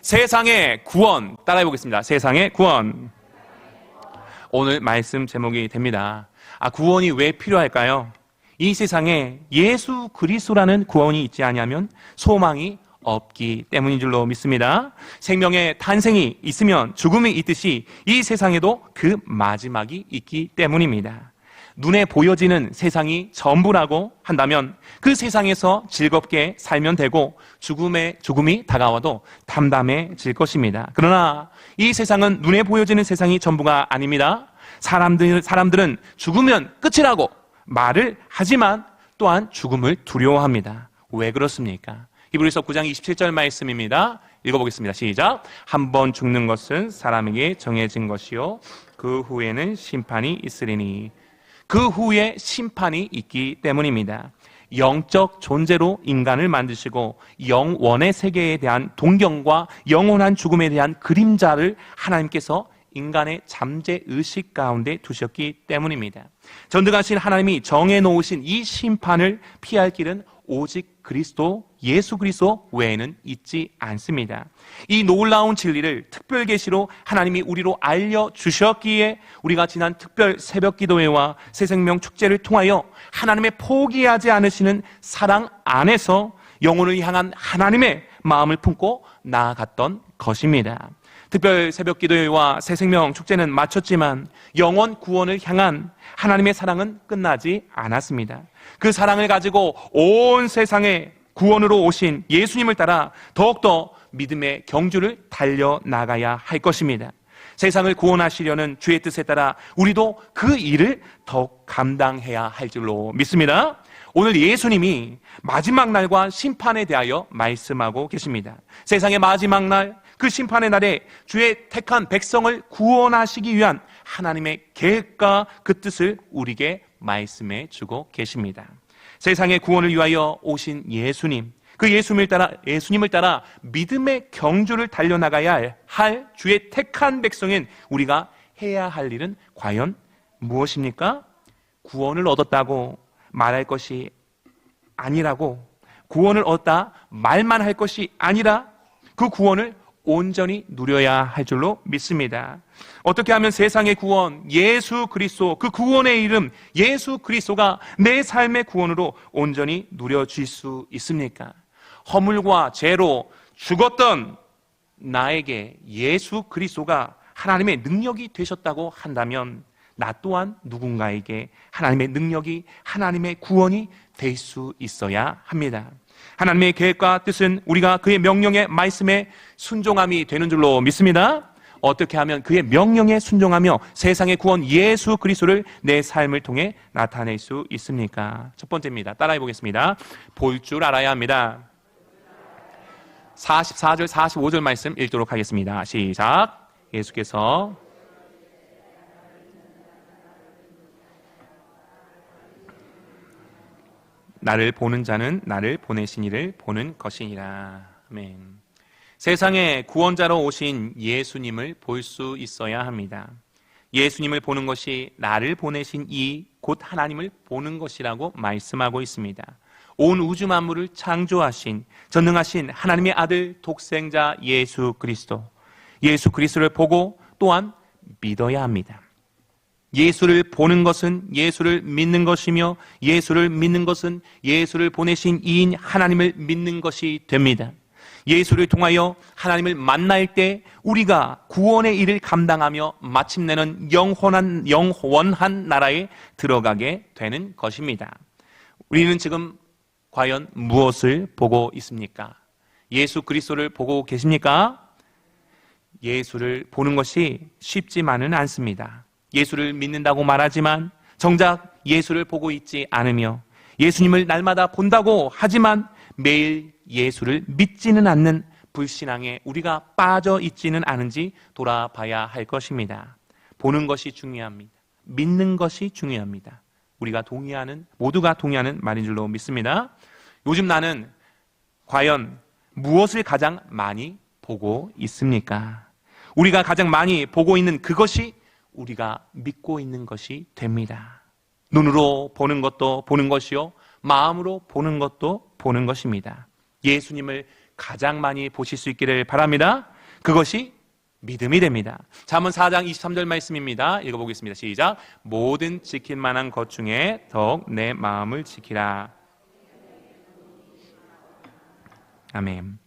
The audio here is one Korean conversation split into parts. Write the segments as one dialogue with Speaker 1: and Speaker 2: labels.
Speaker 1: 세상의 구원, 따라해 보겠습니다. 세상의 구원. 오늘 말씀 제목이 됩니다. 구원이 왜 필요할까요? 이 세상에 예수 그리스도라는 구원이 있지 않으면 소망이 없기 때문인 줄로 믿습니다. 생명의 탄생이 있으면 죽음이 있듯이 이 세상에도 그 마지막이 있기 때문입니다. 눈에 보여지는 세상이 전부라고 한다면 그 세상에서 즐겁게 살면 되고 죽음이 다가와도 담담해질 것입니다. 그러나 이 세상은 눈에 보여지는 세상이 전부가 아닙니다. 사람들은 죽으면 끝이라고 말을 하지만 또한 죽음을 두려워합니다. 왜 그렇습니까? 히브리서 9장 27절 말씀입니다. 읽어보겠습니다. 시작. 한 번 죽는 것은 사람에게 정해진 것이요 그 후에는 심판이 있으리니. 그 후에 심판이 있기 때문입니다. 영적 존재로 인간을 만드시고 영원의 세계에 대한 동경과 영원한 죽음에 대한 그림자를 하나님께서 인간의 잠재의식 가운데 두셨기 때문입니다. 전능하신 하나님이 정해놓으신 이 심판을 피할 길은 오직 예수 그리스도 외에는 있지 않습니다. 이 놀라운 진리를 특별 계시로 하나님이 우리로 알려주셨기에 우리가 지난 특별 새벽 기도회와 새생명 축제를 통하여 하나님의 포기하지 않으시는 사랑 안에서 영혼을 향한 하나님의 마음을 품고 나아갔던 것입니다. 특별 새벽 기도회와 새생명 축제는 마쳤지만 영원 구원을 향한 하나님의 사랑은 끝나지 않았습니다. 그 사랑을 가지고 온 세상에 구원으로 오신 예수님을 따라 더욱더 믿음의 경주를 달려나가야 할 것입니다. 세상을 구원하시려는 주의 뜻에 따라 우리도 그 일을 더욱 감당해야 할 줄로 믿습니다. 오늘 예수님이 마지막 날과 심판에 대하여 말씀하고 계십니다. 세상의 마지막 날, 그 심판의 날에 주의 택한 백성을 구원하시기 위한 하나님의 계획과 그 뜻을 우리에게 말씀해 주고 계십니다. 세상의 구원을 위하여 오신 예수님, 그 예수님을 따라 믿음의 경주를 달려나가야 할 주의 택한 백성인 우리가 해야 할 일은 과연 무엇입니까? 구원을 얻었다고 말할 것이 아니라고, 구원을 얻다 말만 할 것이 아니라 그 구원을 온전히 누려야 할 줄로 믿습니다. 어떻게 하면 세상의 구원, 예수 그리스도, 그 구원의 이름 예수 그리스도가 내 삶의 구원으로 온전히 누려질 수 있습니까? 허물과 죄로 죽었던 나에게 예수 그리스도가 하나님의 능력이 되셨다고 한다면 나 또한 누군가에게 하나님의 능력이, 하나님의 구원이 될 수 있어야 합니다. 하나님의 계획과 뜻은 우리가 그의 명령의 말씀에 순종함이 되는 줄로 믿습니다. 어떻게 하면 그의 명령에 순종하며 세상의 구원 예수 그리스도를 내 삶을 통해 나타낼 수 있습니까? 첫 번째입니다. 따라해 보겠습니다. 볼 줄 알아야 합니다. 44절 45절 말씀 읽도록 하겠습니다. 시작. 예수께서 나를 보는 자는 나를 보내신 이를 보는 것이니라. 아멘. 세상에 구원자로 오신 예수님을 볼 수 있어야 합니다. 예수님을 보는 것이 나를 보내신 이 곧 하나님을 보는 것이라고 말씀하고 있습니다. 온 우주 만물을 창조하신 전능하신 하나님의 아들 독생자 예수 그리스도를 보고 또한 믿어야 합니다. 예수를 보는 것은 예수를 믿는 것이며 예수를 믿는 것은 예수를 보내신 이인 하나님을 믿는 것이 됩니다. 예수를 통하여 하나님을 만날 때 우리가 구원의 일을 감당하며 마침내는 영원한 나라에 들어가게 되는 것입니다. 우리는 지금 과연 무엇을 보고 있습니까? 예수 그리스도를 보고 계십니까? 예수를 보는 것이 쉽지만은 않습니다. 예수를 믿는다고 말하지만 정작 예수를 보고 있지 않으며 예수님을 날마다 본다고 하지만 매일 예수를 믿지는 않는 불신앙에 우리가 빠져 있지는 않은지 돌아봐야 할 것입니다. 보는 것이 중요합니다. 믿는 것이 중요합니다. 모두가 동의하는 말인 줄로 믿습니다. 요즘 나는 과연 무엇을 가장 많이 보고 있습니까? 우리가 가장 많이 보고 있는 그것이 우리가 믿고 있는 것이 됩니다. 눈으로 보는 것도 보는 것이요, 마음으로 보는 것도 보는 것입니다. 예수님을 가장 많이 보실 수 있기를 바랍니다. 그것이 믿음이 됩니다. 잠언 4장 23절 말씀입니다. 읽어보겠습니다. 시작. 모든 지킬 만한 것 중에 더욱 내 마음을 지키라. 아멘.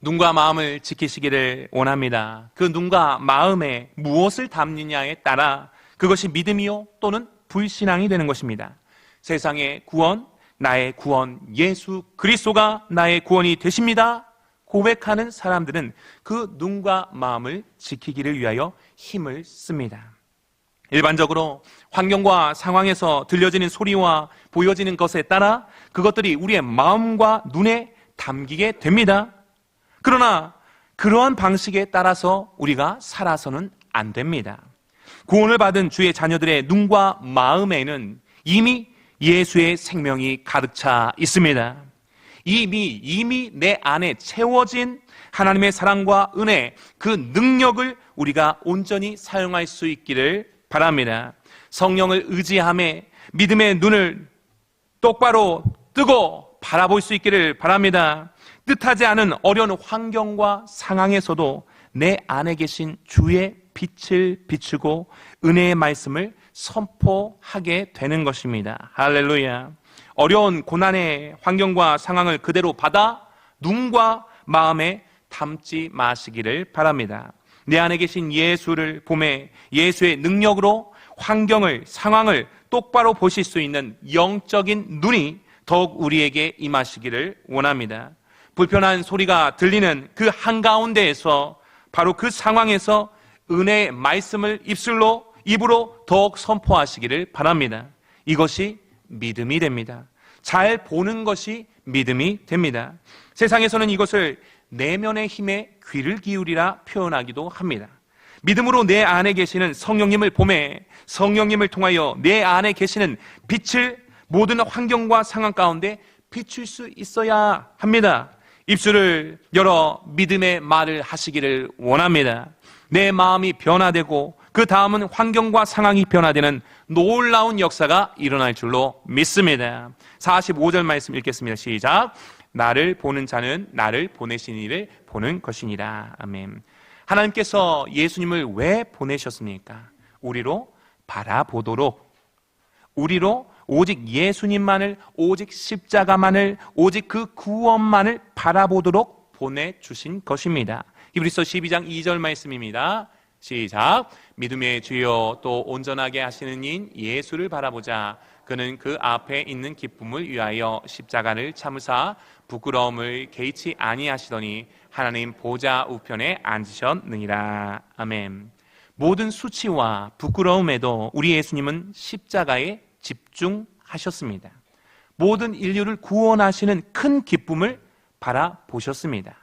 Speaker 1: 눈과 마음을 지키시기를 원합니다. 그 눈과 마음에 무엇을 담느냐에 따라 그것이 믿음이요 또는 불신앙이 되는 것입니다. 세상의 구원, 나의 구원, 예수 그리스도가 나의 구원이 되십니다 고백하는 사람들은 그 눈과 마음을 지키기를 위하여 힘을 씁니다. 일반적으로 환경과 상황에서 들려지는 소리와 보여지는 것에 따라 그것들이 우리의 마음과 눈에 담기게 됩니다. 그러나 그러한 방식에 따라서 우리가 살아서는 안 됩니다. 구원을 받은 주의 자녀들의 눈과 마음에는 이미 예수의 생명이 가득 차 있습니다. 이미 내 안에 채워진 하나님의 사랑과 은혜, 그 능력을 우리가 온전히 사용할 수 있기를 바랍니다. 성령을 의지함에 믿음의 눈을 똑바로 뜨고 바라볼 수 있기를 바랍니다. 뜻하지 않은 어려운 환경과 상황에서도 내 안에 계신 주의 빛을 비추고 은혜의 말씀을 선포하게 되는 것입니다. 할렐루야. 어려운 고난의 환경과 상황을 그대로 받아 눈과 마음에 담지 마시기를 바랍니다. 내 안에 계신 예수를 보매 예수의 능력으로 환경을, 상황을 똑바로 보실 수 있는 영적인 눈이 더욱 우리에게 임하시기를 원합니다. 불편한 소리가 들리는 그 한가운데에서 바로 그 상황에서 은혜의 말씀을 입으로 더욱 선포하시기를 바랍니다. 이것이 믿음이 됩니다. 잘 보는 것이 믿음이 됩니다. 세상에서는 이것을 내면의 힘에 귀를 기울이라 표현하기도 합니다. 믿음으로 내 안에 계시는 성령님을 보매 성령님을 통하여 내 안에 계시는 빛을 모든 환경과 상황 가운데 비출 수 있어야 합니다. 입술을 열어 믿음의 말을 하시기를 원합니다. 내 마음이 변화되고 그 다음은 환경과 상황이 변화되는 놀라운 역사가 일어날 줄로 믿습니다. 45절 말씀 읽겠습니다. 시작. 나를 보는 자는 나를 보내신 이를 보는 것이니라. 아멘. 하나님께서 예수님을 왜 보내셨습니까? 우리로 바라보도록, 우리로 오직 예수님만을, 오직 십자가만을, 오직 그 구원만을 바라보도록 보내주신 것입니다. 히브리서 12장 2절 말씀입니다. 시작. 믿음의 주여 또 온전하게 하시는 인 예수를 바라보자. 그는 그 앞에 있는 기쁨을 위하여 십자가를 참으사 부끄러움을 개의치 아니하시더니 하나님 보좌 우편에 앉으셨느니라. 아멘. 모든 수치와 부끄러움에도 우리 예수님은 십자가에 집중하셨습니다. 모든 인류를 구원하시는 큰 기쁨을 바라보셨습니다.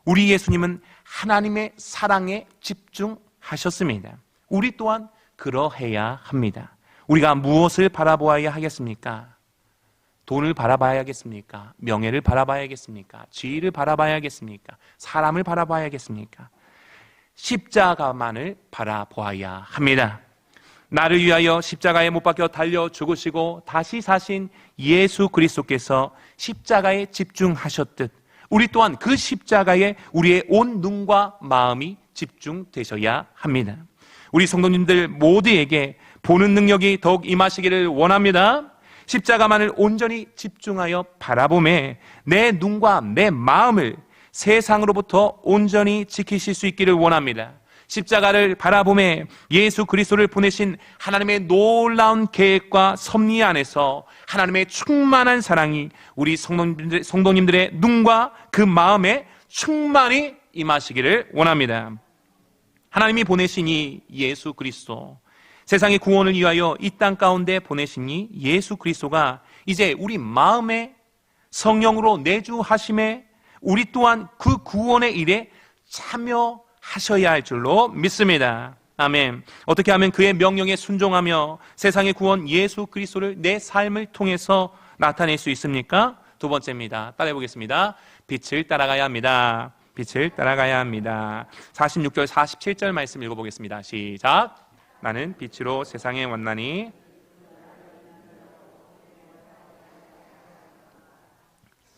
Speaker 1: 우리 예수님은 하나님의 사랑에 집중하셨습니다. 우리 또한 그러해야 합니다. 우리가 무엇을 바라보아야 하겠습니까? 돈을 바라봐야겠습니까? 명예를 바라봐야겠습니까? 지위를 바라봐야겠습니까? 사람을 바라봐야겠습니까? 십자가만을 바라보아야 합니다. 나를 위하여 십자가에 못 박혀 달려 죽으시고 다시 사신 예수 그리스도께서 십자가에 집중하셨듯 우리 또한 그 십자가에 우리의 온 눈과 마음이 집중되셔야 합니다. 우리 성도님들 모두에게 보는 능력이 더욱 임하시기를 원합니다. 십자가만을 온전히 집중하여 바라보매 내 눈과 내 마음을 세상으로부터 온전히 지키실 수 있기를 원합니다. 십자가를 바라보매 예수 그리스도를 보내신 하나님의 놀라운 계획과 섭리 안에서 하나님의 충만한 사랑이 우리 성도님들의 눈과 그 마음에 충만히 임하시기를 원합니다. 하나님이 보내신 이 예수 그리스도, 세상의 구원을 위하여 이 땅 가운데 보내신 이 예수 그리스도가 이제 우리 마음에 성령으로 내주하심에 우리 또한 그 구원의 일에 참여하셔야 할 줄로 믿습니다. 아멘. 어떻게 하면 그의 명령에 순종하며 세상의 구원 예수 그리스도를 내 삶을 통해서 나타낼 수 있습니까? 두 번째입니다. 따라해 보겠습니다. 빛을 따라가야 합니다. 빛을 따라가야 합니다. 46절 47절 말씀 읽어보겠습니다. 시작. 나는 빛으로 세상에 왔나니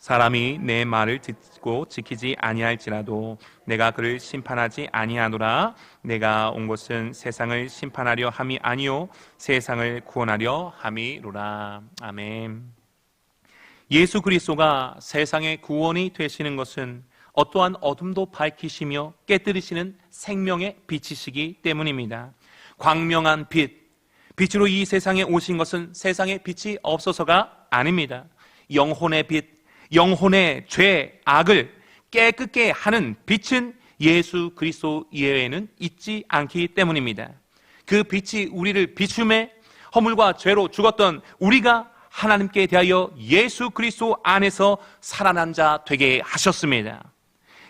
Speaker 1: 사람이 내 말을 듣고 지키지 아니할지라도 내가 그를 심판하지 아니하노라. 내가 온 것은 세상을 심판하려 함이 아니요 세상을 구원하려 함이로라. 아멘. 예수 그리스도가 세상의 구원이 되시는 것은 어떠한 어둠도 밝히시며 깨뜨리시는 생명의 빛이시기 때문입니다. 광명한 빛으로 이 세상에 오신 것은 세상에 빛이 없어서가 아닙니다. 영혼의 빛, 영혼의 죄, 악을 깨끗게 하는 빛은 예수 그리스도 이외에는 있지 않기 때문입니다. 그 빛이 우리를 비춤해 허물과 죄로 죽었던 우리가 하나님께 대하여 예수 그리스도 안에서 살아난 자 되게 하셨습니다.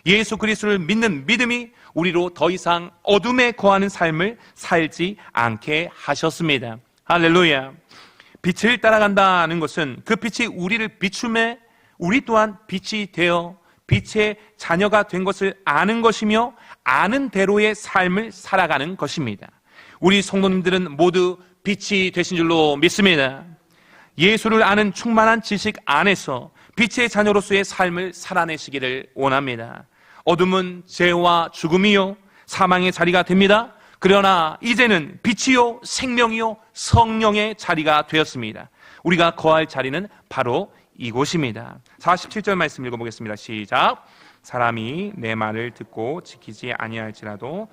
Speaker 1: 예수 그리스도를 믿는 믿음이 우리로 더 이상 어둠에 거하는 삶을 살지 않게 하셨습니다. 할렐루야. 빛을 따라간다는 것은 그 빛이 우리를 비춤해 우리 또한 빛이 되어 빛의 자녀가 된 것을 아는 것이며 아는 대로의 삶을 살아가는 것입니다. 우리 성도님들은 모두 빛이 되신 줄로 믿습니다. 예수를 아는 충만한 지식 안에서 빛의 자녀로서의 삶을 살아내시기를 원합니다. 어둠은 죄와 죽음이요 사망의 자리가 됩니다. 그러나 이제는 빛이요 생명이요 성령의 자리가 되었습니다. 우리가 거할 자리는 바로 이곳입니다. 47절 말씀 읽어보겠습니다. 시작. 사람이 내 말을 듣고 지키지 아니할지라도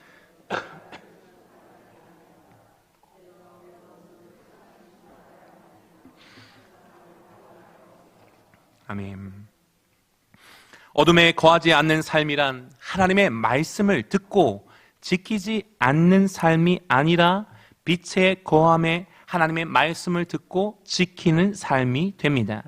Speaker 1: 아멘. 어둠에 거하지 않는 삶이란 하나님의 말씀을 듣고 지키지 않는 삶이 아니라 빛에 거함에 하나님의 말씀을 듣고 지키는 삶이 됩니다.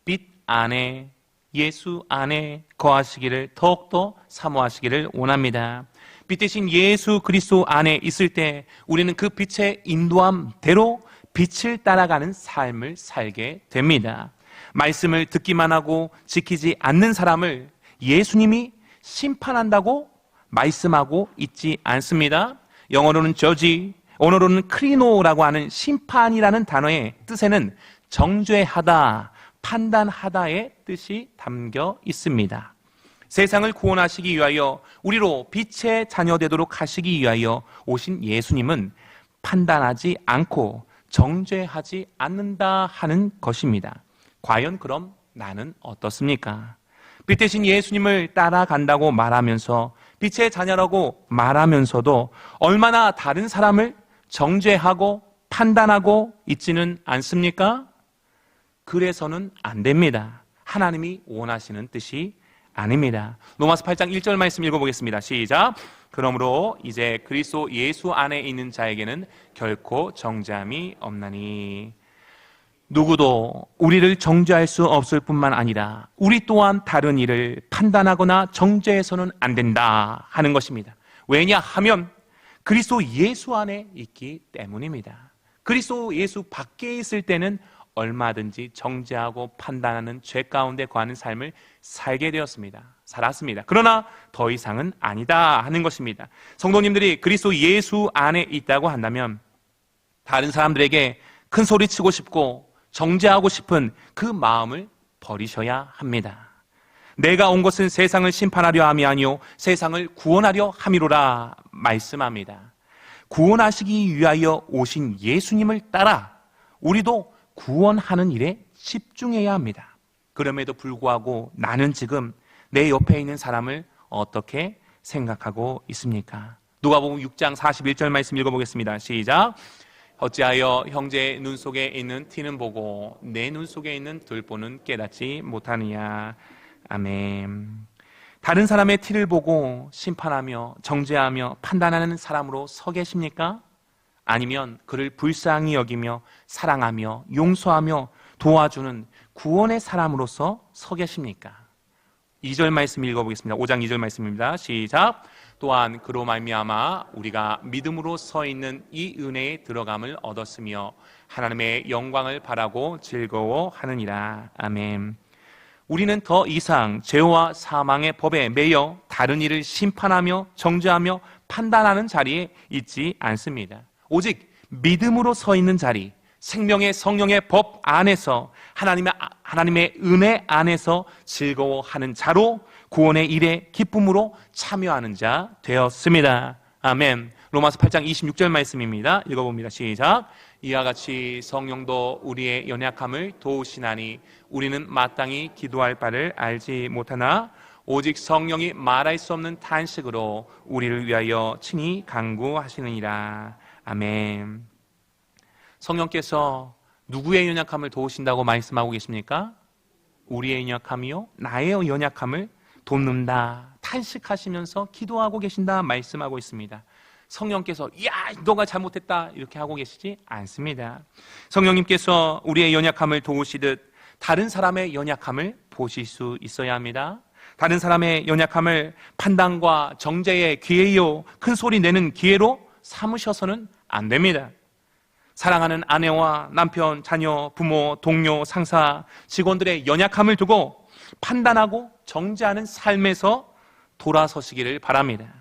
Speaker 1: 빛 안에, 예수 안에 거하시기를 더욱더 사모하시기를 원합니다. 빛 대신 예수 그리스도 안에 있을 때 우리는 그 빛의 인도함대로 빛을 따라가는 삶을 살게 됩니다. 말씀을 듣기만 하고 지키지 않는 사람을 예수님이 심판한다고 말씀하고 있지 않습니다. 영어로는 저지, 언어로는 크리노라고 하는 심판이라는 단어의 뜻에는 정죄하다, 판단하다의 뜻이 담겨 있습니다. 세상을 구원하시기 위하여 우리로 빛의 자녀 되도록 하시기 위하여 오신 예수님은 판단하지 않고 정죄하지 않는다 하는 것입니다. 과연 그럼 나는 어떻습니까? 빛 대신 예수님을 따라간다고 말하면서 빛의 자녀라고 말하면서도 얼마나 다른 사람을 정죄하고 판단하고 있지는 않습니까? 그래서는 안 됩니다. 하나님이 원하시는 뜻이 아닙니다. 로마서 8장 1절 말씀 읽어보겠습니다. 시작. 그러므로 이제 그리스도 예수 안에 있는 자에게는 결코 정죄함이 없나니. 누구도 우리를 정죄할 수 없을 뿐만 아니라 우리 또한 다른 이를 판단하거나 정죄해서는 안 된다 하는 것입니다. 왜냐하면 그리스도 예수 안에 있기 때문입니다. 그리스도 예수 밖에 있을 때는 얼마든지 정죄하고 판단하는 죄 가운데 거하는 삶을 살게 되었습니다. 살았습니다. 그러나 더 이상은 아니다 하는 것입니다. 성도님들이 그리스도 예수 안에 있다고 한다면 다른 사람들에게 큰 소리 치고 싶고 정죄하고 싶은 그 마음을 버리셔야 합니다. 내가 온 것은 세상을 심판하려 함이 아니요 세상을 구원하려 함이로라 말씀합니다. 구원하시기 위하여 오신 예수님을 따라 우리도 구원하는 일에 집중해야 합니다. 그럼에도 불구하고 나는 지금 내 옆에 있는 사람을 어떻게 생각하고 있습니까? 누가복음 6장 41절 말씀 읽어보겠습니다. 시작. 어찌하여 형제의 눈 속에 있는 티는 보고 내 눈 속에 있는 들보는 깨닫지 못하느냐. 아멘. 다른 사람의 티를 보고 심판하며 정죄하며 판단하는 사람으로 서 계십니까? 아니면 그를 불쌍히 여기며 사랑하며 용서하며 도와주는 구원의 사람으로서 서 계십니까? 2절 말씀 읽어보겠습니다. 5장 2절 말씀입니다. 시작. 또한 그로 말미암아 우리가 믿음으로 서 있는 이 은혜에 들어감을 얻었으며 하나님의 영광을 바라고 즐거워하느니라. 아멘. 우리는 더 이상 죄와 사망의 법에 매여 다른 이를 심판하며 정죄하며 판단하는 자리에 있지 않습니다. 오직 믿음으로 서 있는 자리, 생명의 성령의 법 안에서 하나님의 은혜 안에서 즐거워하는 자로 구원의 일에 기쁨으로 참여하는 자 되었습니다. 아멘. 로마서 8장 26절 말씀입니다. 읽어봅니다. 시작. 이와 같이 성령도 우리의 연약함을 도우시나니 우리는 마땅히 기도할 바를 알지 못하나 오직 성령이 말할 수 없는 탄식으로 우리를 위하여 친히 간구하시느니라. 아멘. 성령께서 누구의 연약함을 도우신다고 말씀하고 계십니까? 우리의 연약함이요, 나의 연약함을 돕는다, 탄식하시면서 기도하고 계신다 말씀하고 있습니다. 성령께서 야 너가 잘못했다 이렇게 하고 계시지 않습니다. 성령님께서 우리의 연약함을 도우시듯 다른 사람의 연약함을 보실 수 있어야 합니다. 다른 사람의 연약함을 판단과 정죄의 기회요, 큰 소리 내는 기회로 삼으셔서는 안 됩니다. 사랑하는 아내와 남편, 자녀, 부모, 동료, 상사, 직원들의 연약함을 두고 판단하고 정죄하는 삶에서 돌아서시기를 바랍니다.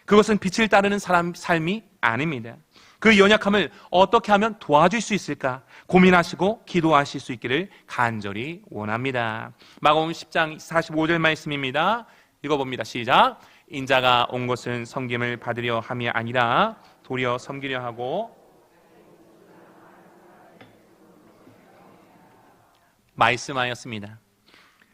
Speaker 1: 그것은 빛을 따르는 사람 삶이 아닙니다. 그 연약함을 어떻게 하면 도와줄 수 있을까 고민하시고 기도하실 수 있기를 간절히 원합니다. 마가복음 10장 45절 말씀입니다. 읽어봅니다. 시작. 인자가 온 것은 섬김을 받으려 함이 아니라 도리어 섬기려 하고 말씀하였습니다.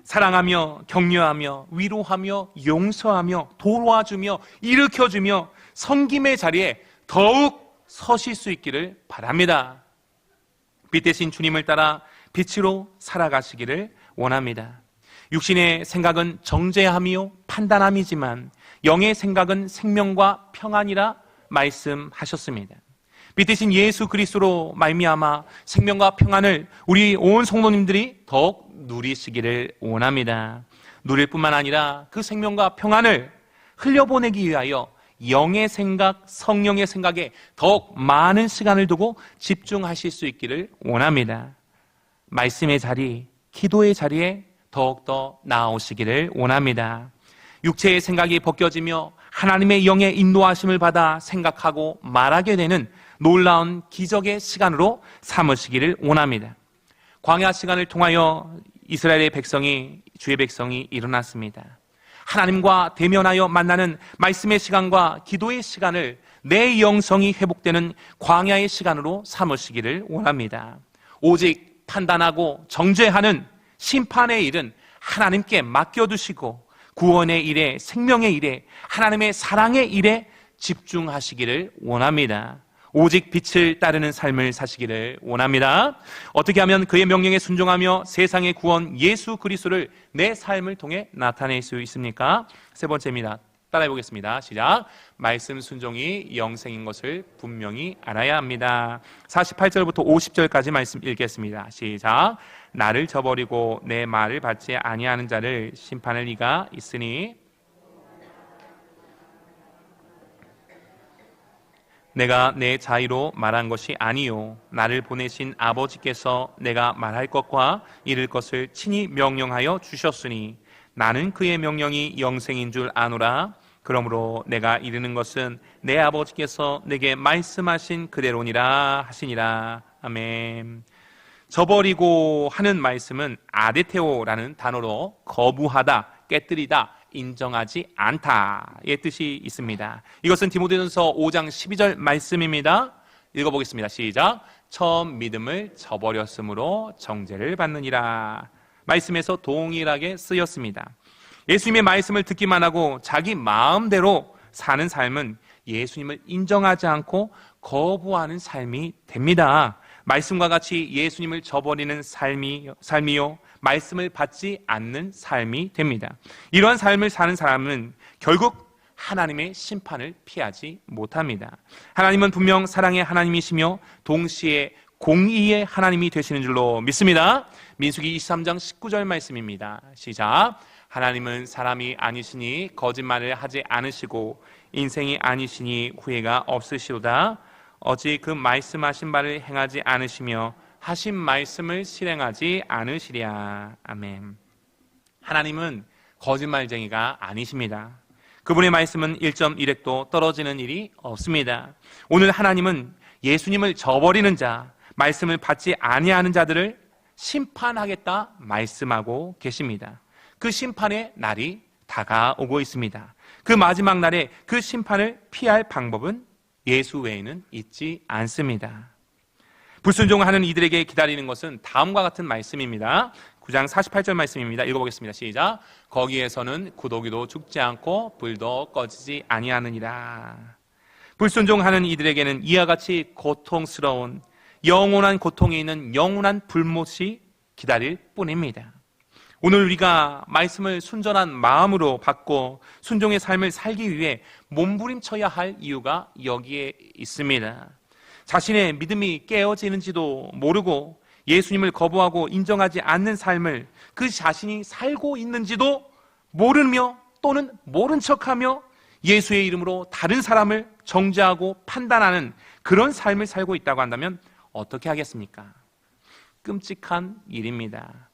Speaker 1: 사랑하며 격려하며 위로하며 용서하며 도와주며 일으켜주며 섬김의 자리에 더욱 서실 수 있기를 바랍니다. 빛 대신 주님을 따라 빛으로 살아가시기를 원합니다. 육신의 생각은 정죄함이요 판단함이지만 영의 생각은 생명과 평안이라 말씀하셨습니다. 빛 대신 예수 그리스도로 말미암아 생명과 평안을 우리 온 성도님들이 더욱 누리시기를 원합니다. 누릴 뿐만 아니라 그 생명과 평안을 흘려보내기 위하여 영의 생각, 성령의 생각에 더욱 많은 시간을 두고 집중하실 수 있기를 원합니다. 말씀의 자리, 기도의 자리에 더욱더 나아오시기를 원합니다. 육체의 생각이 벗겨지며 하나님의 영의 인도하심을 받아 생각하고 말하게 되는 놀라운 기적의 시간으로 삼으시기를 원합니다. 광야 시간을 통하여 이스라엘의 백성이, 주의 백성이 일어났습니다. 하나님과 대면하여 만나는 말씀의 시간과 기도의 시간을 내 영성이 회복되는 광야의 시간으로 삼으시기를 원합니다. 오직 판단하고 정죄하는 심판의 일은 하나님께 맡겨두시고 구원의 일에, 생명의 일에, 하나님의 사랑의 일에 집중하시기를 원합니다. 오직 빛을 따르는 삶을 사시기를 원합니다. 어떻게 하면 그의 명령에 순종하며 세상의 구원 예수 그리스도를 내 삶을 통해 나타낼 수 있습니까? 세 번째입니다. 따라해 보겠습니다. 시작. 말씀 순종이 영생인 것을 분명히 알아야 합니다. 48절부터 50절까지 말씀 읽겠습니다. 시작. 나를 저버리고 내 말을 받지 아니하는 자를 심판할 리가 있으니 내가 내 자의로 말한 것이 아니요 나를 보내신 아버지께서 내가 말할 것과 이를 것을 친히 명령하여 주셨으니 나는 그의 명령이 영생인 줄 아노라. 그러므로 내가 이르는 것은 내 아버지께서 내게 말씀하신 그대로니라 하시니라. 아멘. 저버리고 하는 말씀은 아데테오라는 단어로 거부하다, 깨뜨리다, 인정하지 않다의 뜻이 있습니다. 이것은 디모데전서 5장 12절 말씀입니다. 읽어보겠습니다. 시작. 처음 믿음을 저버렸으므로 정죄를 받느니라. 말씀에서 동일하게 쓰였습니다. 예수님의 말씀을 듣기만 하고 자기 마음대로 사는 삶은 예수님을 인정하지 않고 거부하는 삶이 됩니다. 말씀과 같이 예수님을 저버리는 삶이요 말씀을 받지 않는 삶이 됩니다. 이러한 삶을 사는 사람은 결국 하나님의 심판을 피하지 못합니다. 하나님은 분명 사랑의 하나님이시며 동시에 공의의 하나님이 되시는 줄로 믿습니다. 민수기 23장 19절 말씀입니다. 시작. 하나님은 사람이 아니시니 거짓말을 하지 않으시고 인생이 아니시니 후회가 없으시로다. 어찌 그 말씀하신 바를 행하지 않으시며 하신 말씀을 실행하지 않으시랴. 아멘. 하나님은 거짓말쟁이가 아니십니다. 그분의 말씀은 1.1획도 떨어지는 일이 없습니다. 오늘 하나님은 예수님을 저버리는 자, 말씀을 받지 아니하는 자들을 심판하겠다 말씀하고 계십니다. 그 심판의 날이 다가오고 있습니다. 그 마지막 날에 그 심판을 피할 방법은 예수 외에는 있지 않습니다. 불순종하는 이들에게 기다리는 것은 다음과 같은 말씀입니다. 9장 48절 말씀입니다. 읽어보겠습니다. 시작. 거기에서는 구더기도 죽지 않고 불도 꺼지지 아니하느니라. 불순종하는 이들에게는 이와 같이 고통스러운 영원한 고통에 있는 영원한 불못이 기다릴 뿐입니다. 오늘 우리가 말씀을 순전한 마음으로 받고 순종의 삶을 살기 위해 몸부림쳐야 할 이유가 여기에 있습니다. 자신의 믿음이 깨어지는지도 모르고 예수님을 거부하고 인정하지 않는 삶을 그 자신이 살고 있는지도 모르며 또는 모른 척하며 예수의 이름으로 다른 사람을 정죄하고 판단하는 그런 삶을 살고 있다고 한다면 어떻게 하겠습니까? 끔찍한 일입니다.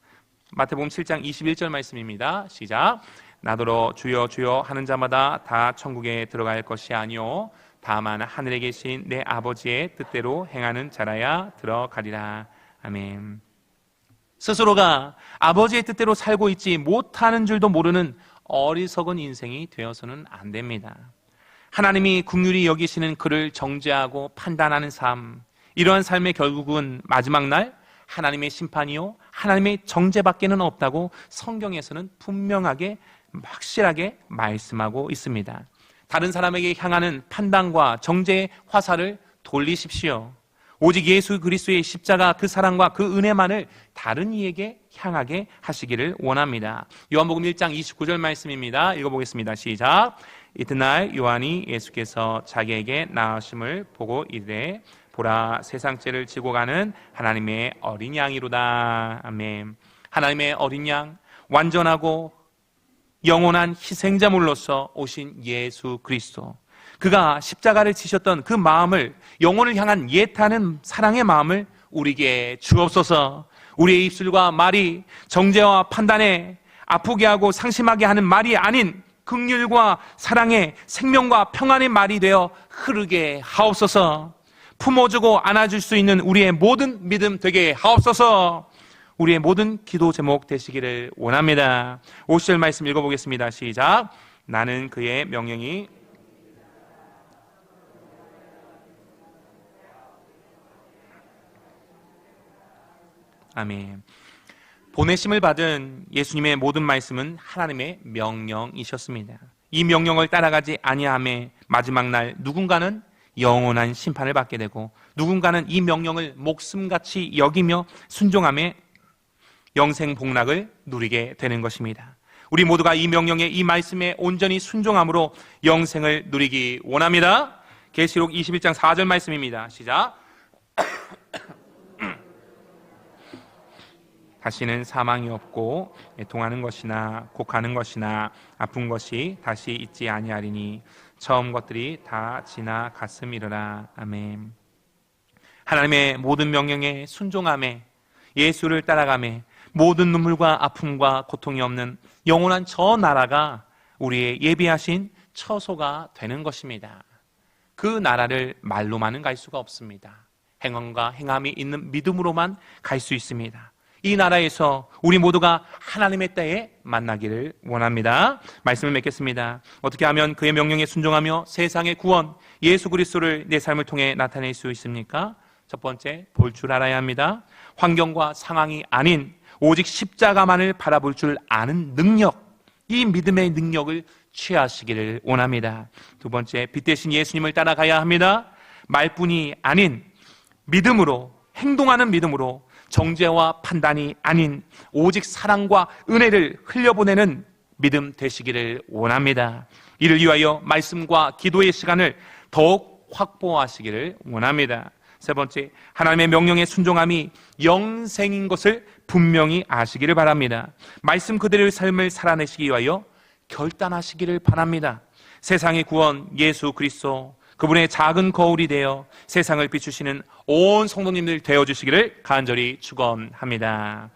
Speaker 1: 마태복음 7장 21절 말씀입니다. 시작. 나더러 주여 주여 하는 자마다 다 천국에 들어갈 것이 아니요 다만 하늘에 계신 내 아버지의 뜻대로 행하는 자라야 들어가리라. 아멘. 스스로가 아버지의 뜻대로 살고 있지 못하는 줄도 모르는 어리석은 인생이 되어서는 안 됩니다. 하나님이 긍휼히 여기시는 그를 정죄하고 판단하는 삶, 이러한 삶의 결국은 마지막 날 하나님의 심판이요 하나님의 정죄밖에는 없다고 성경에서는 분명하게 확실하게 말씀하고 있습니다. 다른 사람에게 향하는 판단과 정죄의 화살을 돌리십시오. 오직 예수 그리스도의 십자가 그 사랑과 그 은혜만을 다른 이에게 향하게 하시기를 원합니다. 요한복음 1장 29절 말씀입니다. 읽어보겠습니다. 시작. 이튿날 요한이 예수께서 자기에게 나으심을 보고 이르되 보라 세상 죄를 지고 가는 하나님의 어린 양이로다. 아멘. 하나님의 어린 양, 완전하고 영원한 희생자물로서 오신 예수 그리스도, 그가 십자가를 지셨던 그 마음을, 영혼을 향한 예타는 사랑의 마음을 우리에게 주옵소서. 우리의 입술과 말이 정죄와 판단에 아프게 하고 상심하게 하는 말이 아닌 긍휼과 사랑의 생명과 평안의 말이 되어 흐르게 하옵소서. 품어주고 안아줄 수 있는 우리의 모든 믿음 되게 하옵소서. 우리의 모든 기도 제목 되시기를 원합니다. 50절 말씀 읽어보겠습니다. 시작. 나는 그의 명령이 아멘. 보내심을 받은 예수님의 모든 말씀은 하나님의 명령이셨습니다. 이 명령을 따라가지 아니함에 마지막 날 누군가는 영원한 심판을 받게 되고 누군가는 이 명령을 목숨같이 여기며 순종함에 영생 복락을 누리게 되는 것입니다. 우리 모두가 이 명령에, 이 말씀에 온전히 순종함으로 영생을 누리기 원합니다. 계시록 21장 4절 말씀입니다. 시작. 다시는 사망이 없고 애통하는 것이나 곡하는 것이나 아픈 것이 다시 있지 아니하리니 처음 것들이 다 지나갔음이로라. 아멘. 하나님의 모든 명령에 순종함에, 예수를 따라가매 모든 눈물과 아픔과 고통이 없는 영원한 저 나라가 우리의 예비하신 처소가 되는 것입니다. 그 나라를 말로만은 갈 수가 없습니다. 행함과 행함이 있는 믿음으로만 갈 수 있습니다. 이 나라에서 우리 모두가 하나님의 때에 만나기를 원합니다. 말씀을 맺겠습니다. 어떻게 하면 그의 명령에 순종하며 세상의 구원, 예수 그리스도를 내 삶을 통해 나타낼 수 있습니까? 첫 번째, 볼 줄 알아야 합니다. 환경과 상황이 아닌 오직 십자가만을 바라볼 줄 아는 능력, 이 믿음의 능력을 취하시기를 원합니다. 두 번째, 빛 대신 예수님을 따라가야 합니다. 말뿐이 아닌 믿음으로, 행동하는 믿음으로, 정죄와 판단이 아닌 오직 사랑과 은혜를 흘려보내는 믿음 되시기를 원합니다. 이를 위하여 말씀과 기도의 시간을 더욱 확보하시기를 원합니다. 세 번째, 하나님의 명령에 순종함이 영생인 것을 분명히 아시기를 바랍니다. 말씀 그대로의 삶을 살아내시기 위하여 결단하시기를 바랍니다. 세상의 구원 예수 그리스도, 그분의 작은 거울이 되어 세상을 비추시는 온 성도님들 되어주시기를 간절히 축원합니다.